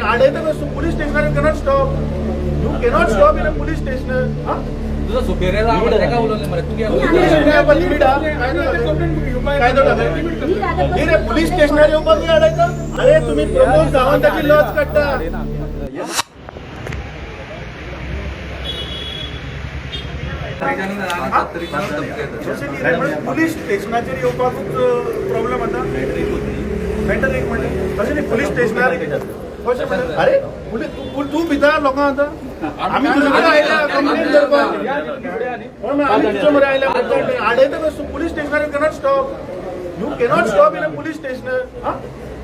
आडायचं कसं पोलीस स्टेशनार cannot stop. You cannot stop in a police station. तुझा superior आवडते का बोलवलं मला? तू लिमिट काय रे पोलीस स्टेशनार येऊन मी आडायचं. अरे तुम्ही प्रमोद सावंताची लस काढता. पोलीस स्टेशनाचेर येवपाकूच प्रॉब्लेम आता. मेंटल एक मिनट अशें न्ही पोलीस स्टेशनार कशें म्हणटा. अरे तूं भिता लोकां आतां. आमी तुजे कडेन आयल्या कंप्लेन करपाक. आमी तुजे मरे आयल्या आडयता कसो पोलीस स्टेशनार cannot stop. You cannot stop in a police station.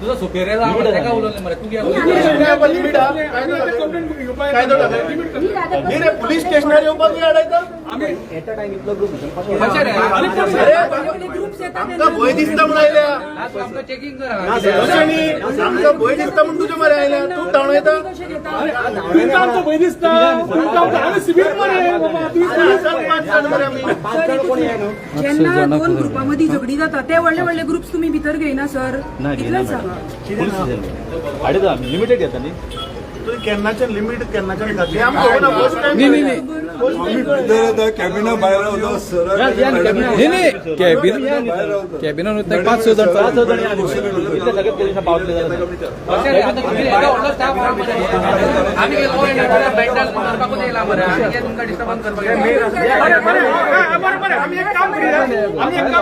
तुझा सुपेरियर आवडते का बोलवलं मला? तू लिमिट काय रे पोलीस स्टेशनार येवपाक मी आडायचं. आमकां भंय दिसता म्हूण आयल्या. चेकिंग करा. अशें न्ही आमकां भंय दिसता म्हूण तुजे मरे आयल्या. तूं धांवयता. भय दिसता जेन्ना दोन ग्रुपां मदीं झगडी जाता ते व्हडले व्हडले ग्रुप्स तुम्ही भितर घेयना सर. इतलेंच सांगा. लिमिटेड येता न्ही केन्नाच्यान लिमीट केन्नाच्यान खाती आमकां फर्स्ट टायम कॅबिना भायर रावता सर. कॅबिनान 5-6 जण सगळे पोलिसां पावतले आम्ही मेंटल करपाकूच येयला मरे. आमी तुमकां डिस्टर्बन्स आम्ही एक काम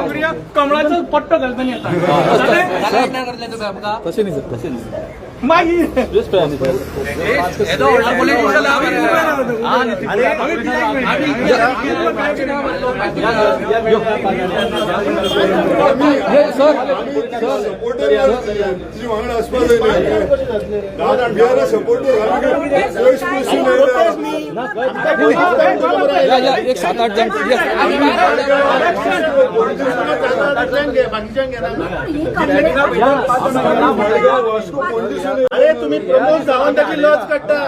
करूया कमळाचो पट्टो घालताना येता तशें न्ही सर, तशें न्ही. मागीर वांगडा आसपाक जाय सपोर्टर एक 7-8 जण अरे तुम्ही प्रमोद सावंताची लस काढता.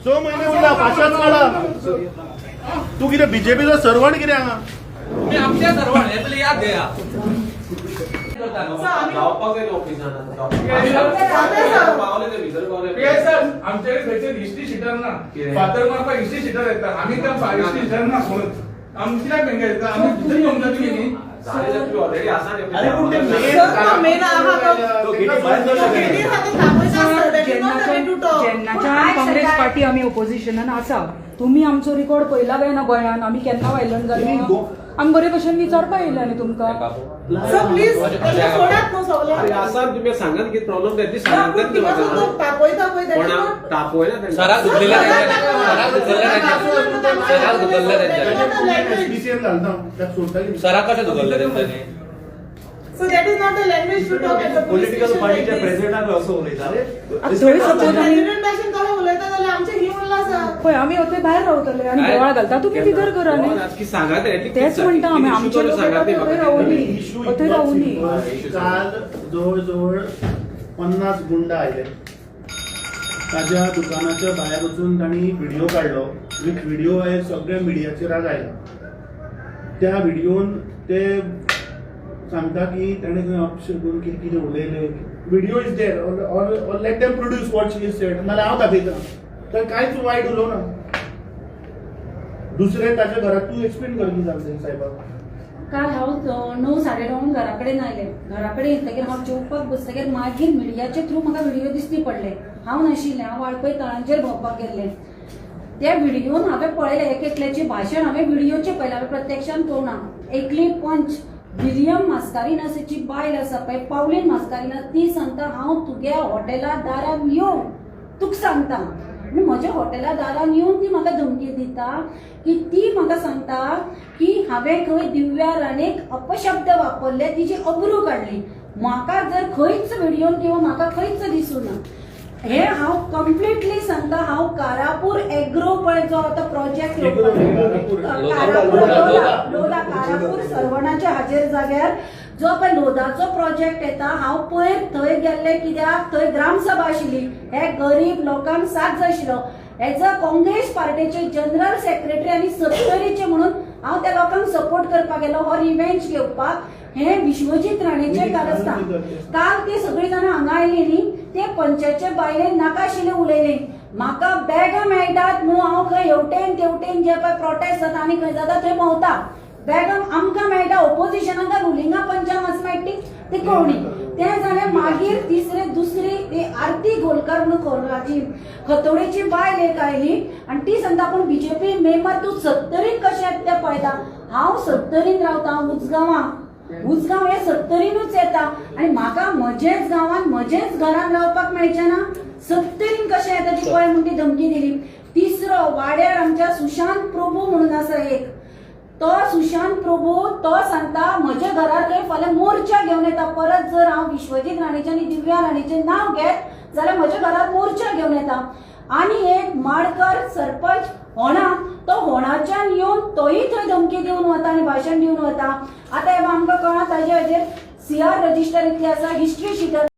सो महिने उरला पाशाच काढा. तू कितें बीजेपीचो सर्वंट कितें हांगा. मी आमच्या सर्वांना येतले याद द्या. आमच्याकडे खंयचे हिस्ट्री शिटर ना. फादर मारपाक हिस्ट्री शिटर येता. आमी त्या हिस्ट्री शिटर ना सोडून आमची काय बँक येता. आमी भितर येऊन जाता न्ही. जेन्नाच्यान काँग्रेस पार्टी आमी ओपोजिशनान आसा. तुम्ही आमचो रिकॉर्ड पयला काय ना गोंयान. आमी केन्ना व्हायलंट जालो आमी बरे भशेन विचारपा येयला न्ही तुमकां. तुम्ही सांगात की प्रॉब्लेम त्यांनी सांगतात सराक कशें धुकल्ले तेंच्यांनी. So that is not the language to talk as a political पार्टीच्या प्रेसिडेंटाक असं उलयता. थंय सपोज आमी उलयता जाल्यार आमचे ही म्हणला आसा. पळय आमी थंय भायर रावतले आनी बोवाळ घालता. तुम्ही भितर करा न्ही. सांगात तेच म्हणटा आमी आमचे लोक थंय रावली. काल जवळजवळ 50 गुंड आयले. ताज्या दुकानाच्या भायर वचून तांणी व्हिडिओ काडलो. विथ व्हिडिओ हे सगळ्या मिडियाचेर आयला. त्या व्हिडिओन ते सांगता की ताणें खंय अपशगून कितें कितें उलयलें. Video is there or let them produce what she is sed. नाल्यार हांव दाखयता. तर कांयच वायट उलोवना. दुसरे ताच्या घरात तूं एक्सप्लेन कर की जालें साहेबाक. काल हांव 9-9:30 घरा कडेन आयलें. घरा कडेन येतकीर हांव जेवपाक बसतकीर मागीर मिडियाचे थ्रू म्हाका व्हिडिओ दिसती पडले. हांव नाशिल्लें. हांव वाळपय तळांचेर भोंवपाक गेल्लें. त्या व्हिडिओन हांवें पळयलें एक एकल्याचें भाशण. हांवें व्हिडिओचें पळयलें. हांवें प्रत्यक्षान पळोवना. एकली पंच विलियम मास्कारिनासाची बायल आसा पळय पावलीन मास्कारिनास ती सांगता हांव तुगे हॉटेला दारान येवन तुका सांगता. आनी म्हज्या हॉटेला दारान येवन ती म्हाका धमकी दिता की ती म्हाका सांगता की हांवें खंय दिव्या राणेक अपशब्द वापरले तिची अब्रू काडली. म्हाका जर खंयच व्हिडिओन किंवा म्हाका खंयच दिसूं ना. हे हांव कंप्लिटली सांगता. हांव कारापूर एग्रो पळय जो आतां प्रोजेक्ट लोला कारापूर सर्वणाच्या हाजेर जाग्यार जो पळय लोधाचो प्रोजेक्ट येता हांव पयर थंय गेल्ले कित्याक थंय ग्रामसभा आशिल्ली हे गरीब लोकांक साथ जाय आशिल्लो एज अ काँग्रेस पार्टीचे जनरल सेक्रेटरी आनी सत्तरीचे म्हणून हांव त्या लोकांक सपोर्ट करपाक गेलो हो रिवेंज घेवपाक हे विश्वजीत राणेचे कारस्थान काल ते सगळी जाणां हांगा आयली न्ही ते पंचायतचे बायलेन नाका आशिल्ले उलयले म्हाका बॅगां मेळटात म्हणून हांव खंय हेवटेन तेवटेन जे पळय प्रोटेस्ट जाता आनी खंय जाता थंय भोंवता बॅगां आमकां मेळटा ओपोजिशनाक काय रुलिंगा पंचाक वच मेळटी ती कळणी ते जालें मागीर दुसरी ती आरती गोलकर म्हणून खोर्लाची खतोडेची बायल एक आयली आनी ती सांगता पूण बीजेपी मेंबर तूं सत्तरीन कशें ते पळयता हांव सत्तरीन रावता उजगांव हे सत्तरीनूच येता आनी म्हाका म्हजेच गांवांत म्हजेच घरान रावपाक मेळचें ना सत्तरीन कशें येता ती पळय म्हणून ती धमकी दिली तिसरो वाड्यार आमच्या सुशांत प्रभू म्हणून आसा एक तो सुशांत प्रभू तो सांगता म्हज्या घरार थंय फाल्यां मोर्चा घेवन येता परत जर हांव विश्वजीत राणेचें आनी दिव्या राणेचें नांव घेत जाल्यार म्हज्या घरार मोर्चा घेवन येता आनी एक माडकर सरपंच होणा तो होणाच्यान येवन तोय थंय धमकी दिवन वता आनी भाशण दिवन वता आतां आमकां कळना ताजे हाजेर CR रजिस्टर इतली आसा हिस्ट्री शीटर